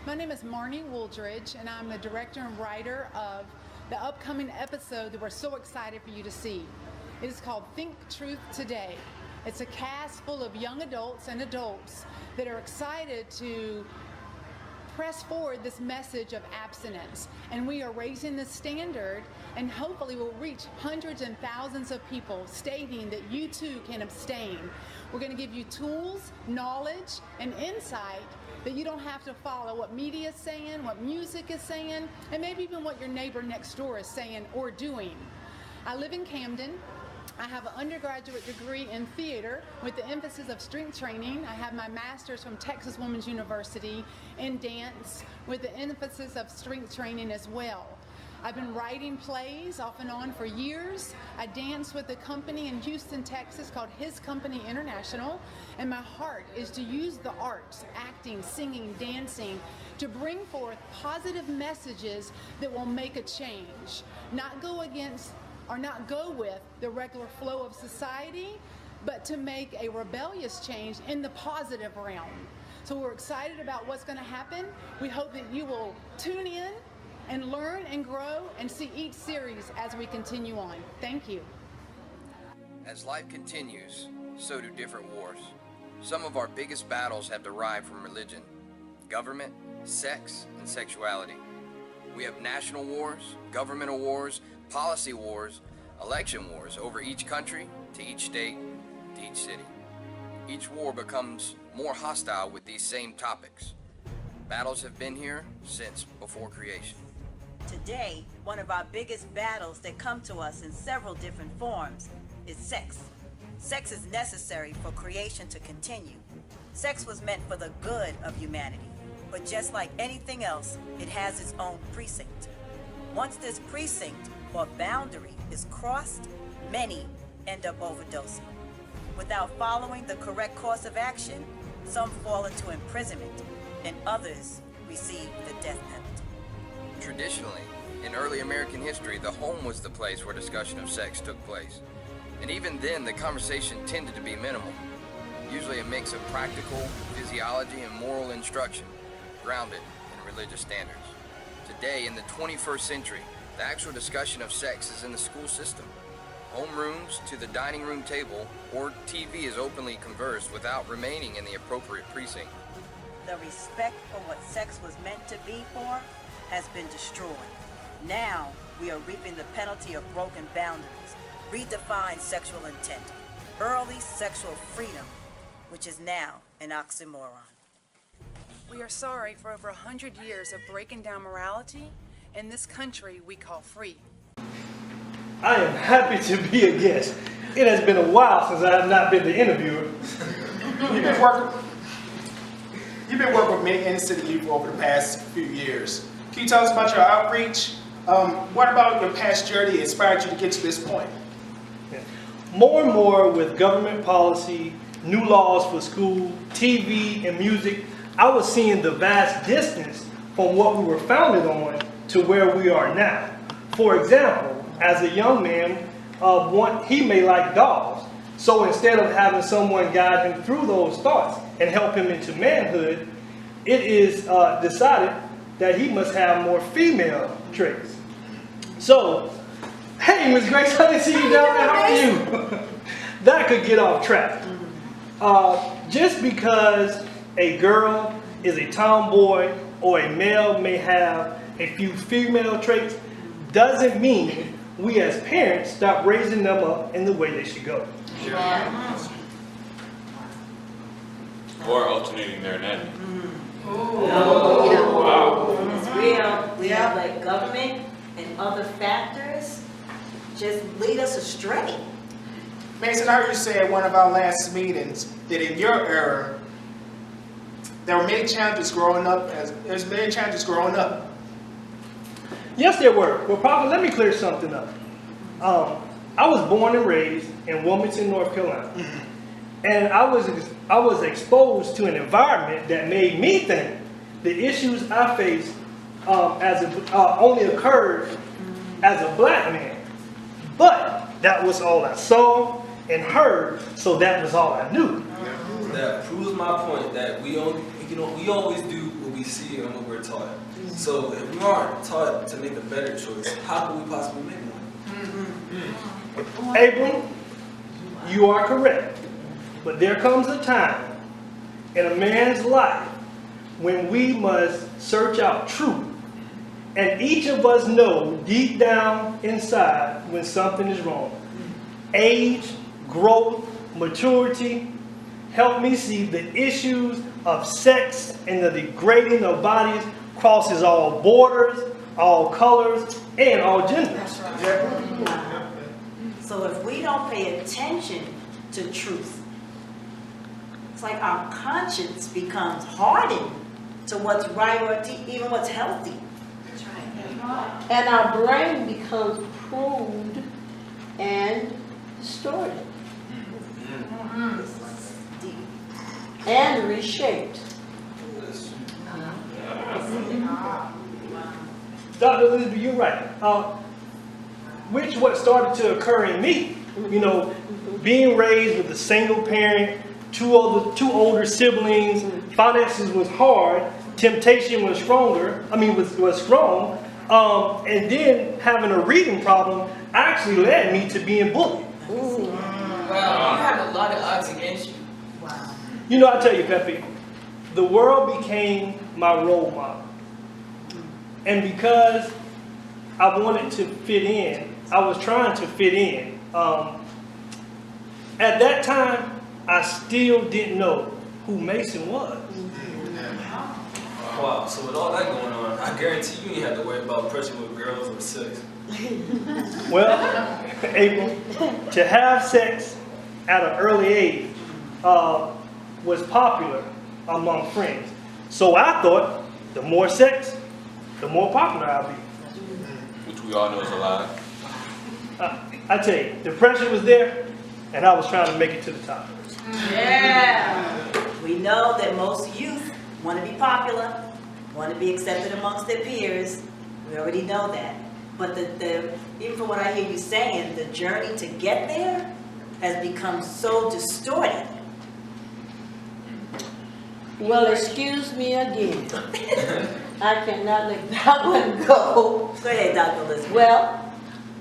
My name is Marnie Wooldridge, and I'm the director and writer of the upcoming episode that we're so excited for you to see. It is called Think Truth Today. It's a cast full of young adults and adults that are excited to press forward this message of abstinence, and we are raising the standard, and hopefully we'll reach hundreds and thousands of people stating that you too can abstain. We're going to give you tools, knowledge, and insight that you don't have to follow what media is saying, what music is saying, and maybe even what your neighbor next door is saying or doing. I live in Camden. I have an undergraduate degree in theater with the emphasis of strength training. I have my master's from Texas Women's University in dance with the emphasis of strength training as well. I've been writing plays off and on for years. I dance with a company in Houston, Texas called His Company International, and my heart is to use the arts, acting, singing, dancing, to bring forth positive messages that will make a change, not go against or not go with the regular flow of society, but to make a rebellious change in the positive realm. So we're excited about what's going to happen. We hope that you will tune in and learn and grow and see each series as we continue on. Thank you. As life continues, so do different wars. Some of our biggest battles have derived from religion, government, sex, and sexuality. We have national wars, governmental wars, policy wars, election wars over each country, to each state, to each city. Each war becomes more hostile with these same topics. Battles have been here since before creation. Today, one of our biggest battles that come to us in several different forms is sex. Sex is necessary for creation to continue. Sex was meant for the good of humanity, but just like anything else, it has its own precinct. Once this precinct or boundary is crossed, many end up overdosing. Without following the correct course of action, some fall into imprisonment and others receive the death penalty. Traditionally, in early American history, the home was the place where discussion of sex took place. And even then, the conversation tended to be minimal, usually a mix of practical, physiology, and moral instruction, grounded in religious standards. Today, in the 21st century, the actual discussion of sex is in the school system. Homerooms to the dining room table or TV is openly conversed without remaining in the appropriate precinct. The respect for what sex was meant to be for has been destroyed. Now we are reaping the penalty of broken boundaries, redefined sexual intent, early sexual freedom, which is now an oxymoron. We are sorry for over 100 years of breaking down morality in this country we call free. I am happy to be a guest. It has been a while since I have not been the interviewer. You've been working with many inner city youth over the past few years. Can you tell us about your outreach? What about your past journey inspired you to get to this point? Yeah. More and more with government policy, new laws for school, TV, and music, I was seeing the vast distance from what we were founded on to where we are now. For example, as a young man, he may like dolls. So instead of having someone guide him through those thoughts and help him into manhood, it is decided that he must have more female traits. So, hey, Ms. Grace, I didn't see you down there. How are you? That could get off track. Just because a girl is a tomboy or a male may have a few female traits doesn't mean we as parents stop raising them up in the way they should go. Or alternating their anatomy. Wow. It's real. We have like government and other factors just lead us astray. Mason, I heard you say at one of our last meetings that in your era, there were many challenges growing up. Yes, there were. Well, Prophet, let me clear something up. I was born and raised in Wilmington, North Carolina. And I was exposed to an environment that made me think the issues I faced only occurred as a black man. But that was all I saw and heard, so that was all I knew. That proves my point that we we always do what we see and what we're taught. So if we aren't taught to make a better choice, how can we possibly make one? Abram, you are correct. But there comes a time in a man's life when we must search out truth. And each of us know deep down inside when something is wrong. Age, growth, maturity help me see the issues of sex and the degrading of bodies crosses all borders, all colors, and all genders. So if we don't pay attention to truth, it's like our conscience becomes hardened to what's right or even what's healthy. And our brain becomes pruned and distorted and reshaped. Dr. Elizabeth, you're right. Which what started to occur in me, being raised with a single parent, two older siblings, finances was hard, temptation was stronger. Was strong, and then having a reading problem actually led me to being bullied. Wow, you have a lot of odds against you. I tell you, Pepe, the world became my role model. And because I wanted to fit in, I was trying to fit in. At that time, I still didn't know who Mason was. Wow, so with all that going on, I guarantee you ain't have to worry about pressure with girls or sex. Well, April, to have sex at an early age was popular among friends. So I thought the more sex, the more popular I'll be. Which we all know is a lie. I tell you, the pressure was there, and I was trying to make it to the top. Yeah. We know that most youth want to be popular, want to be accepted amongst their peers. We already know that. But even from what I hear you saying, the journey to get there has become so distorted. Well, excuse me again. I cannot let that one go. Go ahead, Dr. Elizabeth. Well,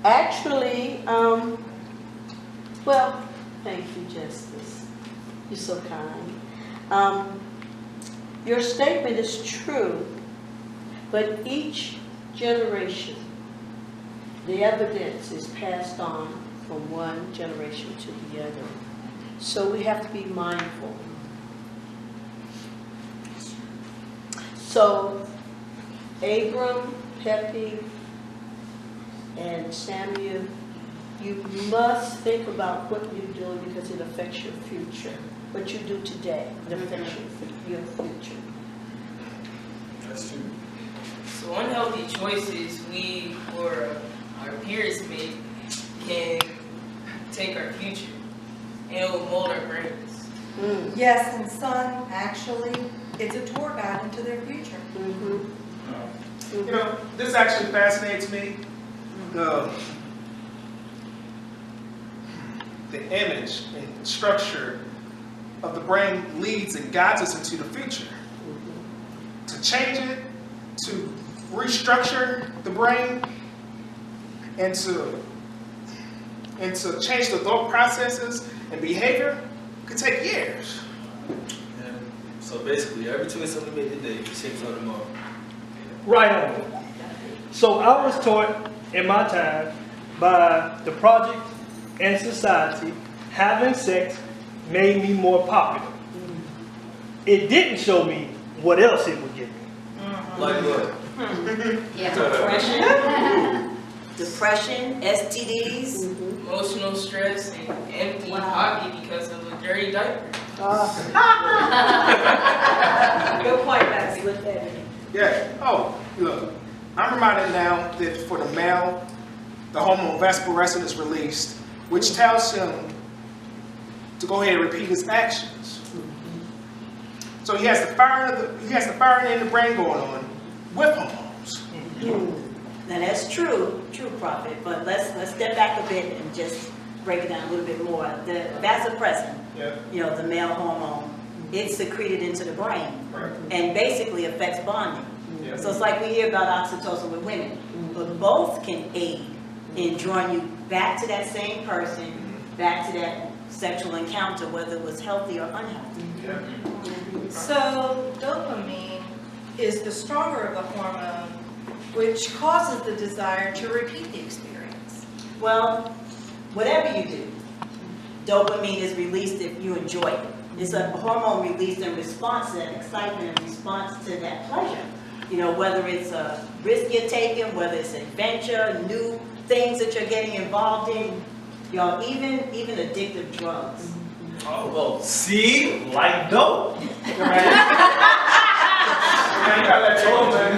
actually, thank you, Justice. You're so kind. Your statement is true, but each generation, the evidence is passed on from one generation to the other. So we have to be mindful. So, Abram, Pepe, and Samuel, you must think about what you're doing because it affects your future. What you do today, it affects your future. That's true. So unhealthy choices we or our peers make can take our future and it will mold our brains. Yes, and son, actually, it's a tour guide into their future. This actually fascinates me. The image and structure of the brain leads and guides us into the future. To change it, to restructure the brain, and to change the thought processes and behavior could take years. So basically, every choice that we make today shapes our tomorrow. Right on. So I was taught in my time by the project and society, having sex made me more popular. It didn't show me what else it would give me. Like what? Depression, STDs, Emotional stress and empty pocket because of a dirty diaper. Good point, Max. Look at it. Yeah. Oh, look. I'm reminded now that for the male, the hormone vasopressin is released, which tells him to go ahead and repeat his actions. So he has the fire in the brain going on with hormones. Now that's true, Prophet. But let's step back a bit and just break it down a little bit more. The vasopressin, the male hormone, it's secreted into the brain and basically affects bonding. So it's like we hear about oxytocin with women, but both can aid in drawing you back to that same person, back to that sexual encounter, whether it was healthy or unhealthy. So dopamine is the stronger of the hormone, which causes the desire to repeat the experience. Well, whatever you do, dopamine is released if you enjoy it. It's a hormone released in response to that excitement, in response to that pleasure. You know, whether it's a risk you're taking, whether it's adventure, new things that you're getting involved in, y'all, even addictive drugs. Oh, well, see, like dope. Man, you gotta let you go, man.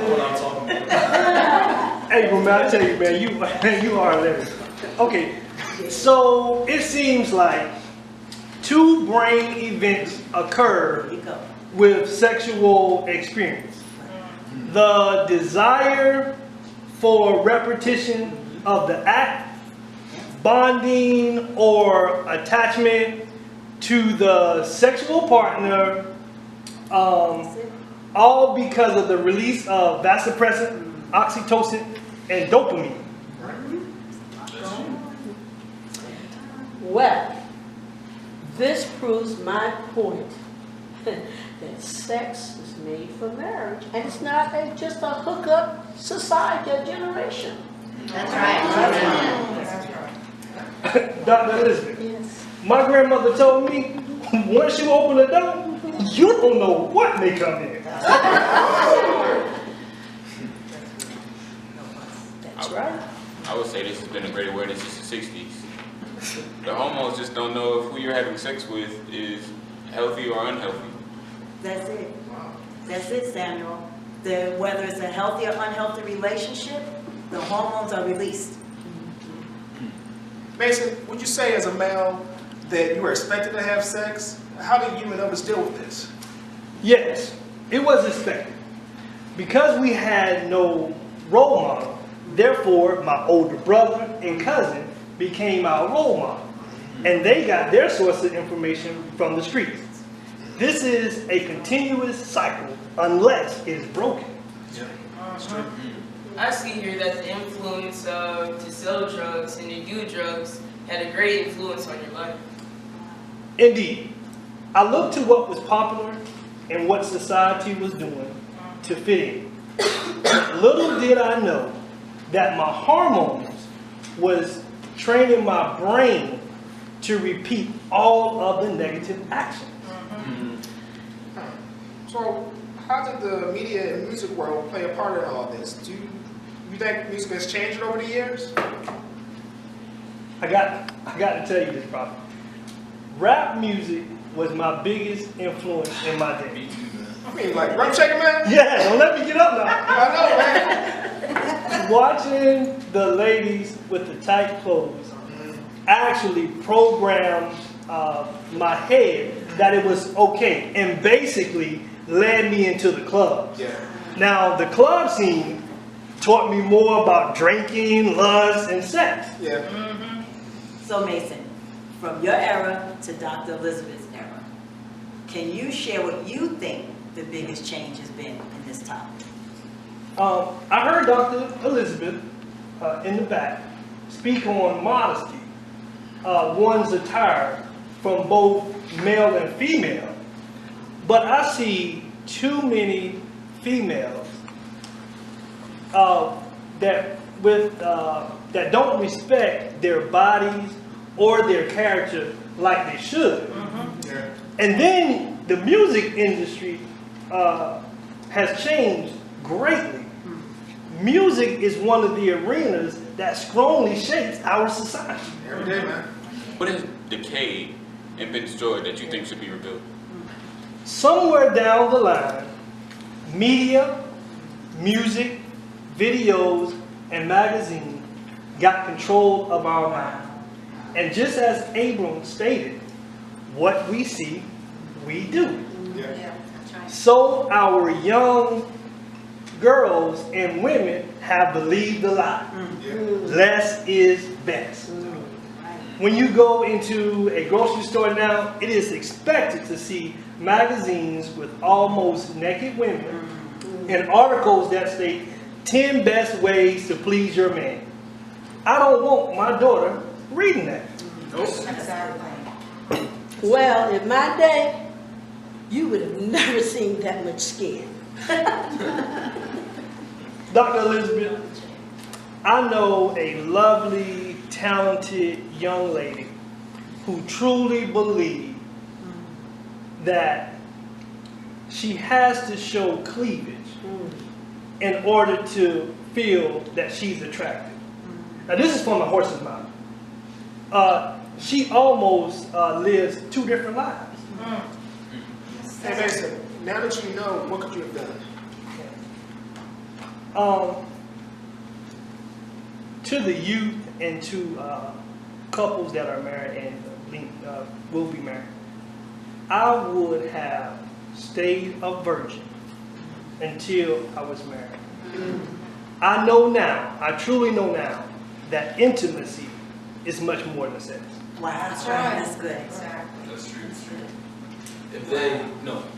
What I'm talking about. Hey, bro, man, I tell you, man, you are hilarious. Okay, so it seems like two brain events occur Here you go. with sexual experience. The desire for repetition of the act, bonding or attachment to the sexual partner, all because of the release of vasopressin, oxytocin, and dopamine. Well, this proves my point that sex is made for marriage, and it's not just a hookup society or generation. That's right. Dr. Elizabeth, Yes. my grandmother told me, once you open the door, you don't know what may come in. That's right. I would say this has been a great awareness since the 60s. The hormones just don't know if who you're having sex with is healthy or unhealthy. That's it. That's it, Samuel. Whether it's a healthy or unhealthy relationship, the hormones are released. Mason, would you say as a male that you were expected to have sex? How did you and others deal with this? Yes, it was expected. Because we had no role model, therefore my older brother and cousin became our role model. And they got their source of information from the streets. This is a continuous cycle unless it is broken. I see here that the influence to sell drugs and to do drugs had a great influence on your life. Indeed. I looked to what was popular and what society was doing to fit in. Little did I know that my hormones was training my brain to repeat all of the negative actions. So, how did the media and music world play a part in all this? Do you think music has changed over the years? I got to tell you this, brother. Rap music was my biggest influence in my day. I mean, like, Rum Shaker Man? Yeah, don't let me get up now. I know, man. Watching the ladies with the tight clothes actually programmed my head that it was okay, and basically led me into the clubs. Yeah. Now, the club scene taught me more about drinking, lust, and sex. Yeah. So Mason, from your era to Dr. Elizabeth's era, can you share what you think the biggest change has been in this topic? I heard Dr. Elizabeth in the back speak on modesty, one's attire from both male and female, but I see too many females that don't respect their bodies or their character like they should. Yeah. And then the music industry has changed greatly. Music is one of the arenas that strongly shapes our society. Every day, man. What has decayed and been destroyed that you think should be rebuilt? Somewhere down the line, media, music, videos, and magazines got control of our mind. And just as Abram stated, what we see, we do. Yeah. So our young girls and women have believed the lie. Yeah. Less is best. When you go into a grocery store now, it is expected to see magazines with almost naked women and articles that state 10 best ways to please your man. I don't want my daughter reading that. Well, in my day, you would have never seen that much skin. Dr. Elizabeth, I know a lovely, talented young lady who truly believes that she has to show cleavage in order to feel that she's attractive. Now, this is from the horse's mouth. She almost lives two different lives. Hey, Mason, now that you know, what could you have done? To the youth and to couples that are married and will be married, I would have stayed a virgin until I was married. I know now, I truly know now, that intimacy is much more than sex. Wow, that's right. That's good. Exactly. That's true.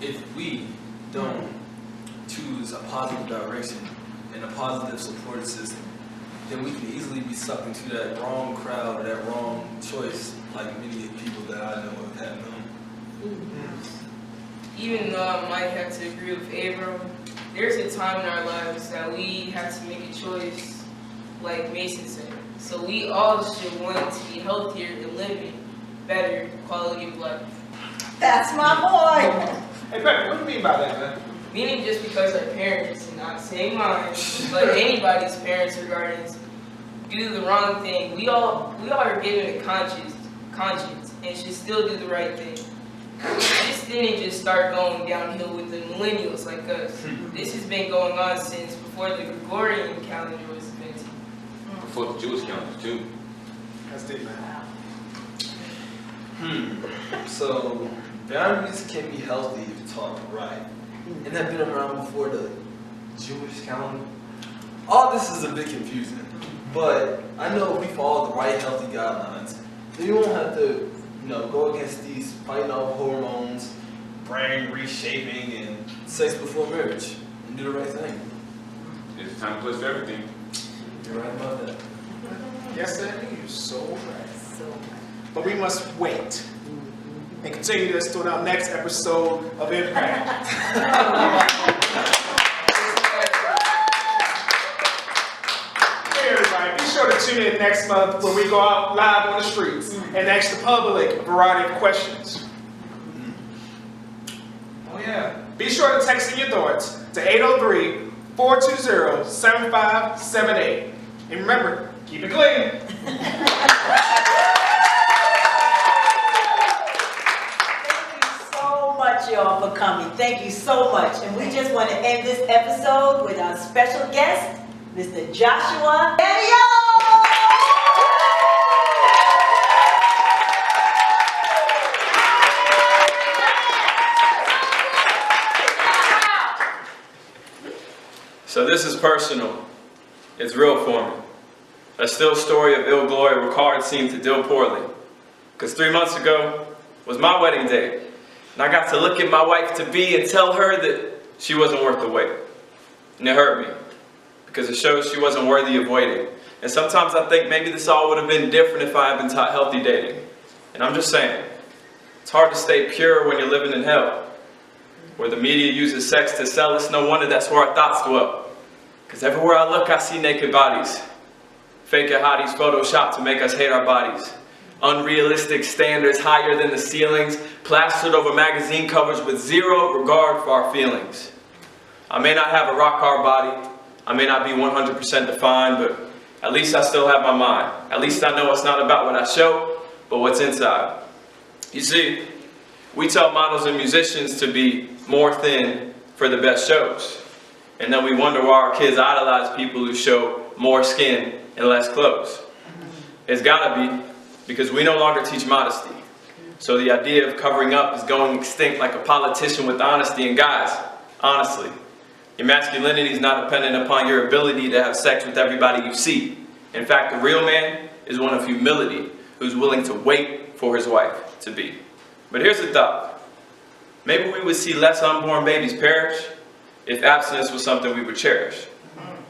If we don't choose a positive direction and a positive support system, then we can easily be sucked into that wrong crowd or that wrong choice, like many people that I know have had known. Even though I might have to agree with Abram, there's a time in our lives that we have to make a choice, like Mason said. So we all should want to be healthier and living better quality of life. That's my boy. Hey, Pepe, what do you mean by that, man? Meaning just because our parents, and not saying mine, but anybody's parents or guardians, do the wrong thing, we all are given a conscience and should still do the right thing. This didn't just start going downhill with the millennials like us. This has been going on since before the Gregorian calendar was invented. Before the Jewish calendar, too. That's deep, man. So, boundaries can be healthy if taught right. And have been around before the Jewish calendar. All this is a bit confusing, but I know if we follow the right healthy guidelines, then you won't have to, go against these fighting off hormones, brain reshaping, and sex before marriage, and do the right thing. It's time to list everything. You're right about that. Yes, sir. You're so right. But we must wait and continue this to our next episode of Impact. Hey, everybody, be sure to tune in next month when we go out live on the streets and ask the public a variety of questions. Oh, yeah. Be sure to text in your thoughts to 803-420-7578. And remember, keep it clean. Y'all for coming. Thank you so much. And we just want to end this episode with our special guest, Mr. Joshua Daniel. So this is personal. It's real for me. A still story of ill glory where cards seemed to deal poorly. Because 3 months ago was my wedding day. And I got to look at my wife-to-be and tell her that she wasn't worth the wait. And it hurt me, because it shows she wasn't worthy of waiting. And sometimes I think maybe this all would have been different if I had been taught healthy dating. And I'm just saying, it's hard to stay pure when you're living in hell. Where the media uses sex to sell us, no wonder that's where our thoughts dwell. Because everywhere I look, I see naked bodies. Fake hotties photoshopped to make us hate our bodies. Unrealistic standards higher than the ceilings, plastered over magazine covers with zero regard for our feelings. I may not have a rock-hard body, I may not be 100% defined, but at least I still have my mind. At least I know it's not about what I show, but what's inside. You see, we tell models and musicians to be more thin for the best shows. And then we wonder why our kids idolize people who show more skin and less clothes. It's gotta be because we no longer teach modesty. So the idea of covering up is going extinct like a politician with honesty. And guys, honestly, your masculinity is not dependent upon your ability to have sex with everybody you see. In fact, the real man is one of humility, who's willing to wait for his wife to be. But here's the thought. Maybe we would see less unborn babies perish if abstinence was something we would cherish.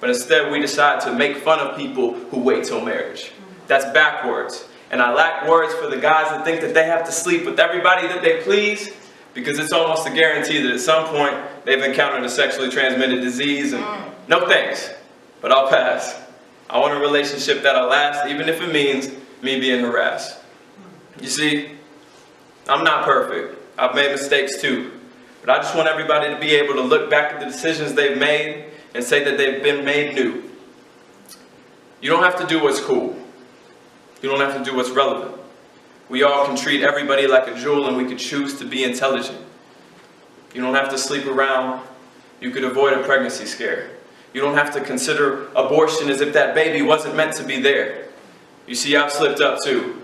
But instead we decide to make fun of people who wait till marriage. That's backwards. And I lack words for the guys that think that they have to sleep with everybody that they please, because it's almost a guarantee that at some point they've encountered a sexually transmitted disease, and no thanks, but I'll pass. I want a relationship that'll last, even if it means me being harassed. You see, I'm not perfect. I've made mistakes too. But I just want everybody to be able to look back at the decisions they've made and say that they've been made new. You don't have to do what's cool. You don't have to do what's relevant. We all can treat everybody like a jewel, and we could choose to be intelligent. You don't have to sleep around. You could avoid a pregnancy scare. You don't have to consider abortion as if that baby wasn't meant to be there. You see, I've slipped up too.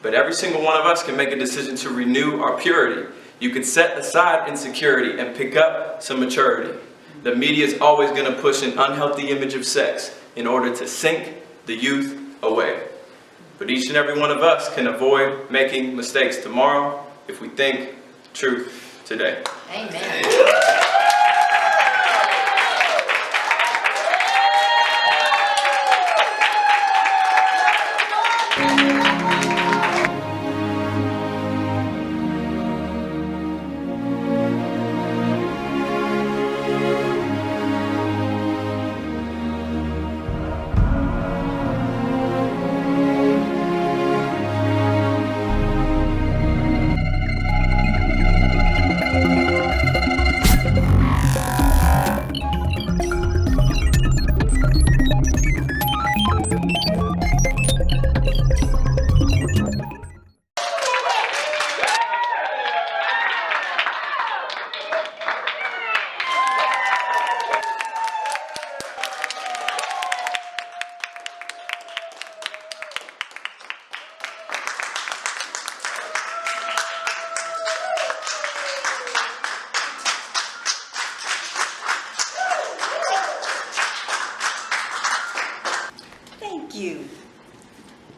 But every single one of us can make a decision to renew our purity. You could set aside insecurity and pick up some maturity. The media is always going to push an unhealthy image of sex in order to sink the youth away. But each and every one of us can avoid making mistakes tomorrow if we think truth today. Amen.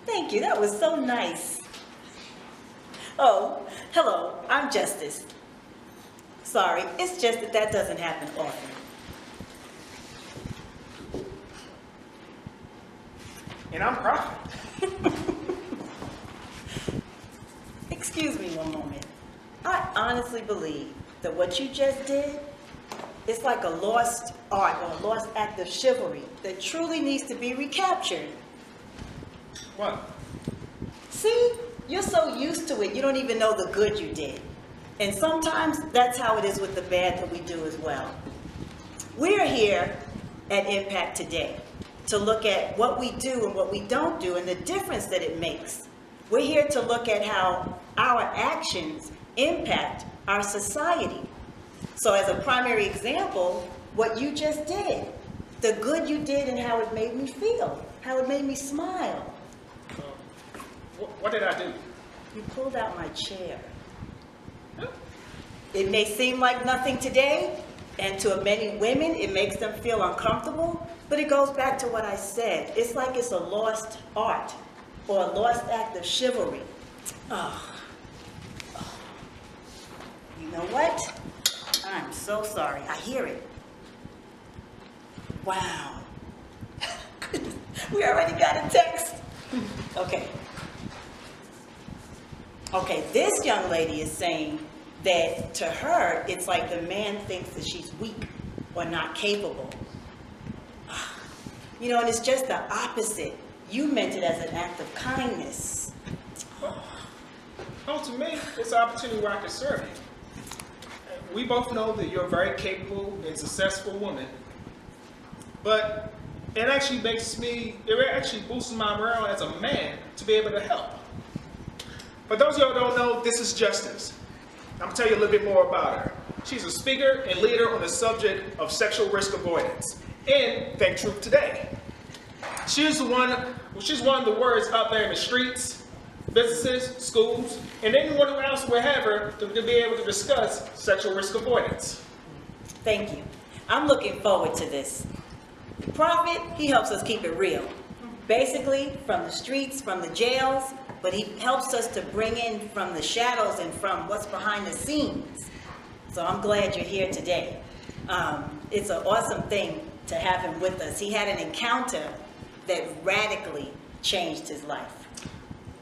Thank you, that was so nice. Oh, hello, I'm Justice. Sorry, it's just that doesn't happen often. And I'm Prophet. Excuse me one moment. I honestly believe that what you just did is like a lost art or a lost act of chivalry that truly needs to be recaptured. What? See, you're so used to it, you don't even know the good you did. And sometimes that's how it is with the bad that we do as well. We're here at Impact today to look at what we do and what we don't do and the difference that it makes. We're here to look at how our actions impact our society. So as a primary example, what you just did, the good you did and how it made me feel, how it made me smile. What did I do? You pulled out my chair. It may seem like nothing today, and to many women it makes them feel uncomfortable, but it goes back to what I said. It's like it's a lost art or a lost act of chivalry. Oh. You know what? I'm so sorry. I hear it. Wow. We already got a text. Okay. Okay, this young lady is saying that to her, it's like the man thinks that she's weak or not capable. You know, and it's just the opposite. You meant it as an act of kindness. Oh, to me, it's an opportunity where I can serve you. We both know that you're a very capable and successful woman, but it actually boosts my morale as a man to be able to help. For those of y'all who don't know, this is Justice. I'm gonna tell you a little bit more about her. She's a speaker and leader on the subject of sexual risk avoidance in Think Truth Today. She's one of the words out there in the streets, businesses, schools, and anyone else will have her to be able to discuss sexual risk avoidance. Thank you. I'm looking forward to this. Prophet, he helps us keep it real. basically from the streets, from the jails, but he helps us to bring in from the shadows and from what's behind the scenes. So I'm glad you're here today. It's an awesome thing to have him with us. He had an encounter that radically changed his life.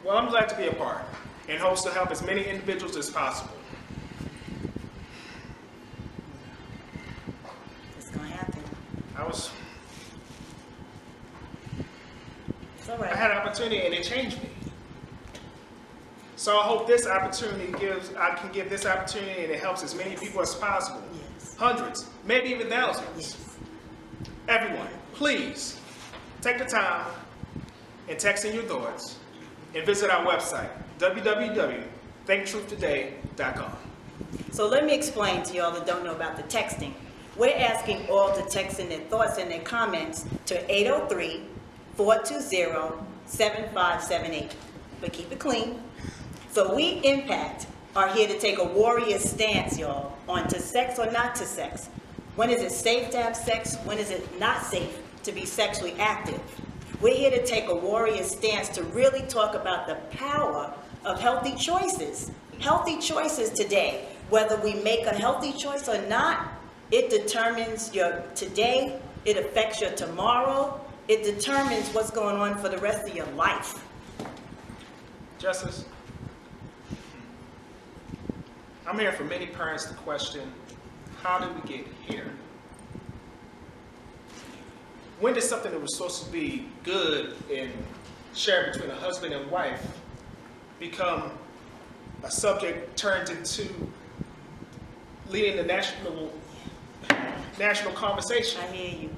Well, I'm glad to be a part and hopes to help as many individuals as possible. It's gonna happen. It's all right. I had an opportunity and it changed me. So I hope this opportunity I can give this opportunity and it helps as many people as possible. Yes. Hundreds, maybe even thousands. Yes. Everyone, please take the time and text in your thoughts and visit our website, www.thinktruthtoday.com. So let me explain to y'all that don't know about the texting. We're asking all to text in their thoughts and their comments to 803-420-7578. But keep it clean. So we, Impact, are here to take a warrior stance, y'all, on to sex or not to sex. When is it safe to have sex? When is it not safe to be sexually active? We're here to take a warrior stance to really talk about the power of healthy choices. Healthy choices today. Whether we make a healthy choice or not, it determines your today, it affects your tomorrow, it determines what's going on for the rest of your life. Justice, I'm here for many parents to question, how did we get here? When did something that was supposed to be good and shared between a husband and wife become a subject turned into leading the national conversation? I hear you.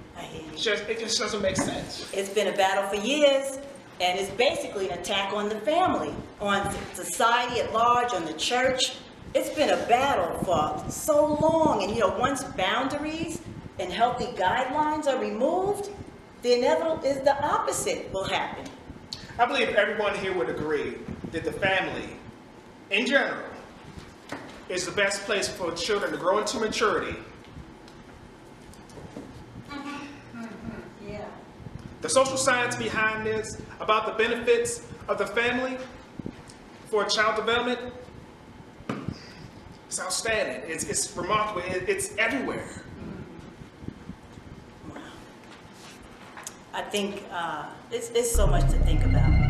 It just doesn't make sense. It's been a battle for years, and it's basically an attack on the family, on society at large, on the church. It's been a battle for so long, and once boundaries and healthy guidelines are removed, the inevitable is the opposite will happen. I believe everyone here would agree that the family, in general, is the best place for children to grow into maturity. Yeah. The social science behind this, about the benefits of the family for child development, it's outstanding. It's remarkable. It's everywhere. Wow. I think it's so much to think about.